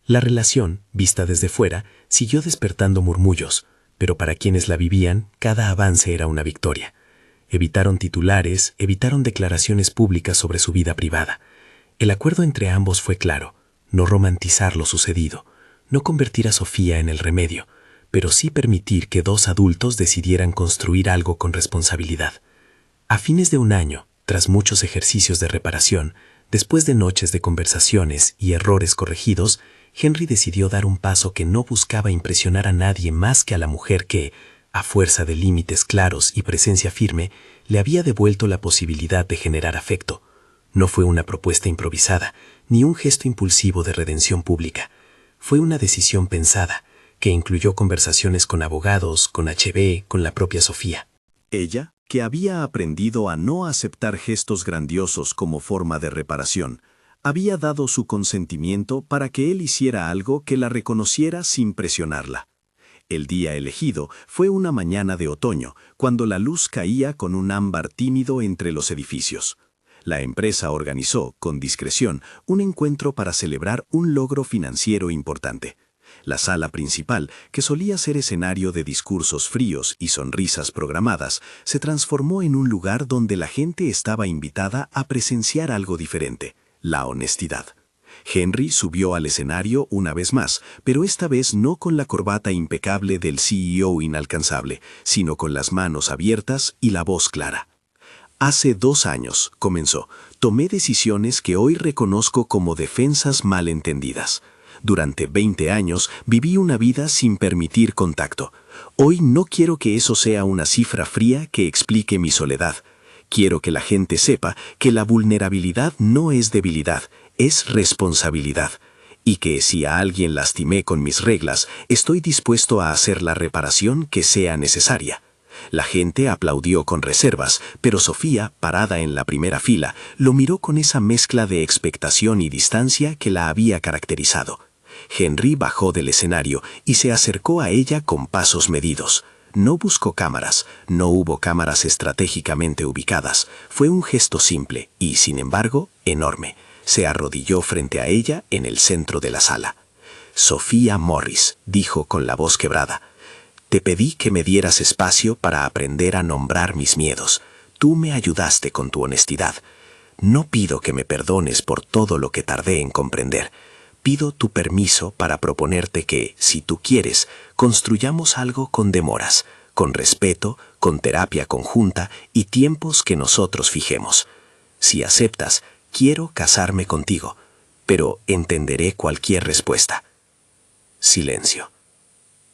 La relación, vista desde fuera, siguió despertando murmullos, pero para quienes la vivían, cada avance era una victoria. Evitaron titulares, evitaron declaraciones públicas sobre su vida privada. El acuerdo entre ambos fue claro, no romantizar lo sucedido, no convertir a Sofía en el remedio, pero sí permitir que dos adultos decidieran construir algo con responsabilidad. A fines de un año, tras muchos ejercicios de reparación, después de noches de conversaciones y errores corregidos, Henry decidió dar un paso que no buscaba impresionar a nadie más que a la mujer que, a fuerza de límites claros y presencia firme, le había devuelto la posibilidad de generar afecto. No fue una propuesta improvisada, ni un gesto impulsivo de redención pública. Fue una decisión pensada, que incluyó conversaciones con abogados, con HB, con la propia Sofía.
Ella, que había aprendido a no aceptar gestos grandiosos como forma de reparación, había dado su consentimiento para que él hiciera algo que la reconociera sin presionarla. El día elegido fue una mañana de otoño, cuando la luz caía con un ámbar tímido entre los edificios. La empresa organizó, con discreción, un encuentro para celebrar un logro financiero importante. La sala principal, que solía ser escenario de discursos fríos y sonrisas programadas, se transformó en un lugar donde la gente estaba invitada a presenciar algo diferente: la honestidad. Henry subió al escenario una vez más, pero esta vez no con la corbata impecable del CEO inalcanzable, sino con las manos abiertas y la voz clara. Hace 2 años, comenzó, tomé decisiones que hoy reconozco como defensas malentendidas. Durante 20 años viví una vida sin permitir contacto. Hoy no quiero que eso sea una cifra fría que explique mi soledad. Quiero que la gente sepa que la vulnerabilidad no es debilidad, es responsabilidad. Y que si a alguien lastimé con mis reglas, estoy dispuesto a hacer la reparación que sea necesaria. La gente aplaudió con reservas, pero Sofía, parada en la primera fila, lo miró con esa mezcla de expectación y distancia que la había caracterizado. Henry bajó del escenario y se acercó a ella con pasos medidos. No buscó cámaras, no hubo cámaras estratégicamente ubicadas. Fue un gesto simple y, sin embargo, enorme. Se arrodilló frente a ella en el centro de la sala. «Sofía Morris», dijo con la voz quebrada, «te pedí que me dieras espacio para aprender a nombrar mis miedos. Tú me ayudaste con tu honestidad. No pido que me perdones por todo lo que tardé en comprender. Pido tu permiso para proponerte que, si tú quieres, construyamos algo con demoras, con respeto, con terapia conjunta y tiempos que nosotros fijemos. Si aceptas, quiero casarme contigo, pero entenderé cualquier respuesta». Silencio.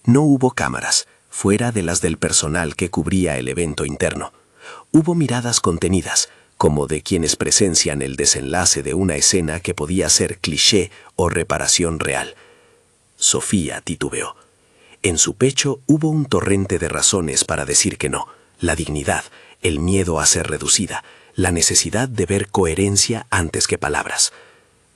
No hubo cámaras, fuera de las del personal que cubría el evento interno. Hubo miradas contenidas, como de quienes presencian el desenlace de una escena que podía ser cliché o reparación real.
Sofía titubeó. En su pecho hubo un torrente de razones para decir que no: la dignidad, el miedo a ser reducida, la necesidad de ver coherencia antes que palabras.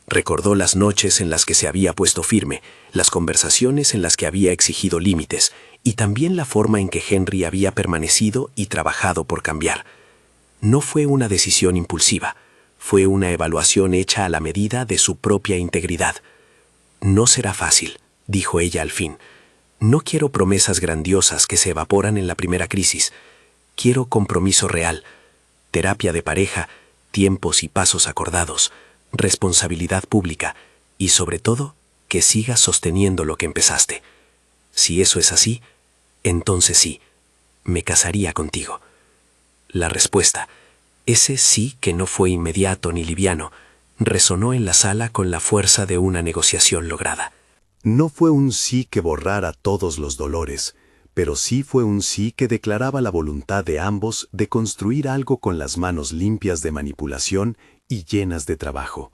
Recordó las noches en las que se había puesto firme, las conversaciones en las que había exigido límites, y también la forma en que Henry había permanecido y trabajado por cambiar. No fue una decisión impulsiva, fue una evaluación hecha a la medida de su propia integridad. «No será fácil», dijo ella al fin. «No quiero promesas grandiosas que se evaporan en la primera crisis. Quiero compromiso real, terapia de pareja, tiempos y pasos acordados, responsabilidad pública y, sobre todo, que sigas sosteniendo lo que empezaste. Si eso es así, entonces sí, me casaría contigo». La respuesta, ese sí que no fue inmediato ni liviano, resonó en la sala con la fuerza de una negociación lograda.
No fue un sí que borrara todos los dolores, pero sí fue un sí que declaraba la voluntad de ambos de construir algo con las manos limpias de manipulación y llenas de trabajo.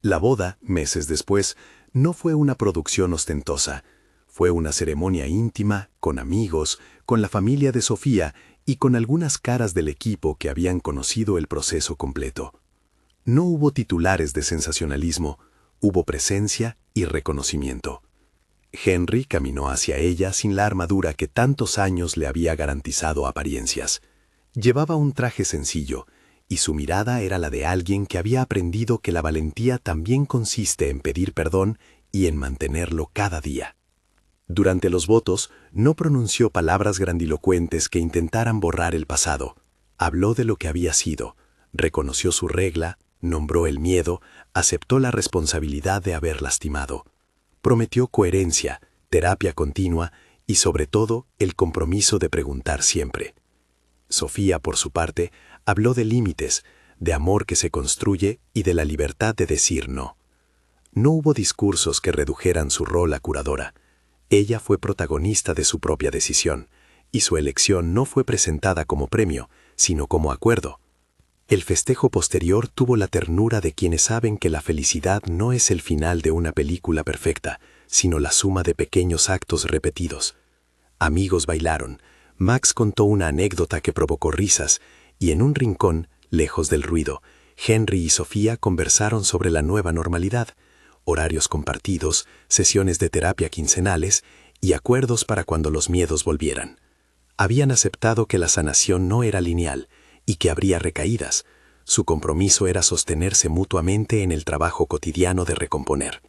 La boda, meses después, no fue una producción ostentosa. Fue una ceremonia íntima, con amigos, con la familia de Sofía y con algunas caras del equipo que habían conocido el proceso completo. No hubo titulares de sensacionalismo, hubo presencia y reconocimiento. Henry caminó hacia ella sin la armadura que tantos años le había garantizado apariencias. Llevaba un traje sencillo, y su mirada era la de alguien que había aprendido que la valentía también consiste en pedir perdón y en mantenerlo cada día. Durante los votos, no pronunció palabras grandilocuentes que intentaran borrar el pasado. Habló de lo que había sido, reconoció su regla, nombró el miedo, aceptó la responsabilidad de haber lastimado. Prometió coherencia, terapia continua y, sobre todo, el compromiso de preguntar siempre. Sofía, por su parte, habló de límites, de amor que se construye y de la libertad de decir no. No hubo discursos que redujeran su rol a curadora. Ella fue protagonista de su propia decisión, y su elección no fue presentada como premio, sino como acuerdo. El festejo posterior tuvo la ternura de quienes saben que la felicidad no es el final de una película perfecta, sino la suma de pequeños actos repetidos. Amigos bailaron, Max contó una anécdota que provocó risas, y en un rincón, lejos del ruido, Henry y Sofía conversaron sobre la nueva normalidad, horarios compartidos, sesiones de terapia quincenales y acuerdos para cuando los miedos volvieran. Habían aceptado que la sanación no era lineal y que habría recaídas. Su compromiso era sostenerse mutuamente en el trabajo cotidiano de recomponer.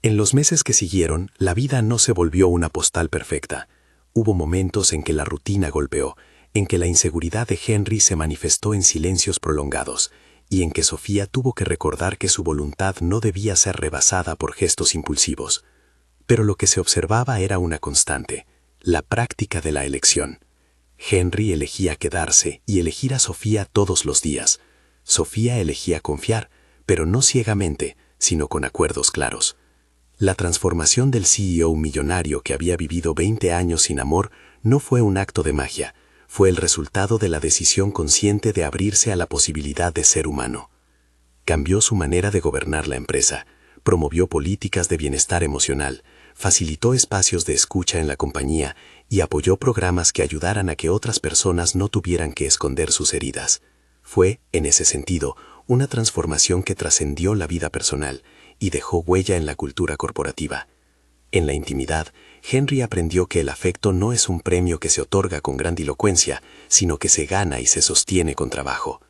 En los meses que siguieron, la vida no se volvió una postal perfecta. Hubo momentos en que la rutina golpeó, en que la inseguridad de Henry se manifestó en silencios prolongados, y en que Sofía tuvo que recordar que su voluntad no debía ser rebasada por gestos impulsivos. Pero lo que se observaba era una constante, la práctica de la elección. Henry elegía quedarse y elegir a Sofía todos los días. Sofía elegía confiar, pero no ciegamente, sino con acuerdos claros. La transformación del CEO millonario que había vivido 20 años sin amor no fue un acto de magia, fue el resultado de la decisión consciente de abrirse a la posibilidad de ser humano. Cambió su manera de gobernar la empresa, promovió políticas de bienestar emocional, facilitó espacios de escucha en la compañía y apoyó programas que ayudaran a que otras personas no tuvieran que esconder sus heridas. Fue, en ese sentido, una transformación que trascendió la vida personal y dejó huella en la cultura corporativa. En la intimidad, Henry aprendió que el afecto no es un premio que se otorga con grandilocuencia, sino que se gana y se sostiene con trabajo.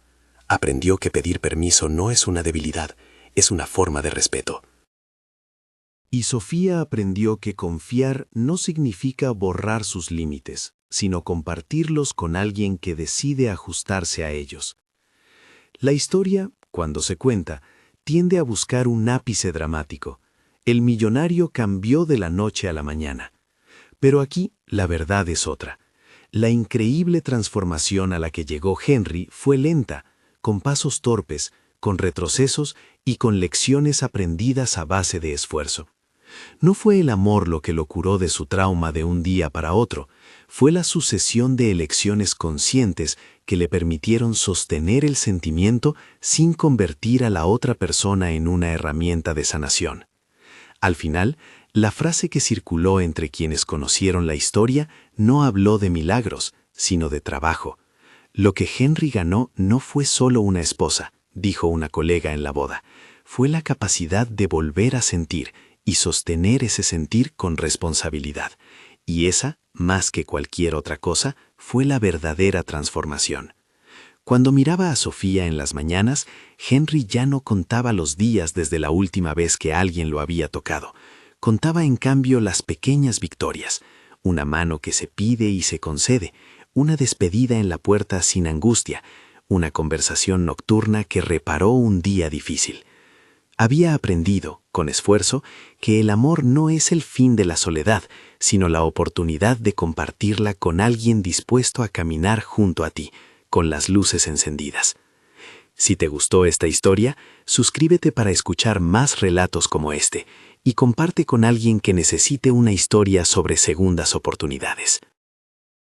Aprendió que pedir permiso no es una debilidad, es una forma de respeto. Y Sofía aprendió que confiar no significa borrar sus límites, sino compartirlos con alguien que decide ajustarse a ellos. La historia, cuando se cuenta, tiende a buscar un ápice dramático. El millonario cambió de la noche a la mañana. Pero aquí la verdad es otra. La increíble transformación a la que llegó Henry fue lenta, con pasos torpes, con retrocesos y con lecciones aprendidas a base de esfuerzo. No fue el amor lo que lo curó de su trauma de un día para otro, fue la sucesión de elecciones conscientes que le permitieron sostener el sentimiento sin convertir a la otra persona en una herramienta de sanación. Al final, La frase que circuló entre quienes conocieron la historia no habló de milagros, sino de trabajo. Lo que Henry ganó no fue solo una esposa, dijo una colega en la boda, fue la capacidad de volver a sentir y sostener ese sentir con responsabilidad. Y esa, más que cualquier otra cosa, fue la verdadera transformación. Cuando miraba a Sofía en las mañanas, Henry ya no contaba los días desde la última vez que alguien lo había tocado. Contaba en cambio las pequeñas victorias, una mano que se pide y se concede, una despedida en la puerta sin angustia, una conversación nocturna que reparó un día difícil. Había aprendido, con esfuerzo, que el amor no es el fin de la soledad, sino la oportunidad de compartirla con alguien dispuesto a caminar junto a ti, con las luces encendidas. Si te gustó esta historia, suscríbete para escuchar más relatos como este y comparte con alguien que necesite una historia sobre segundas oportunidades.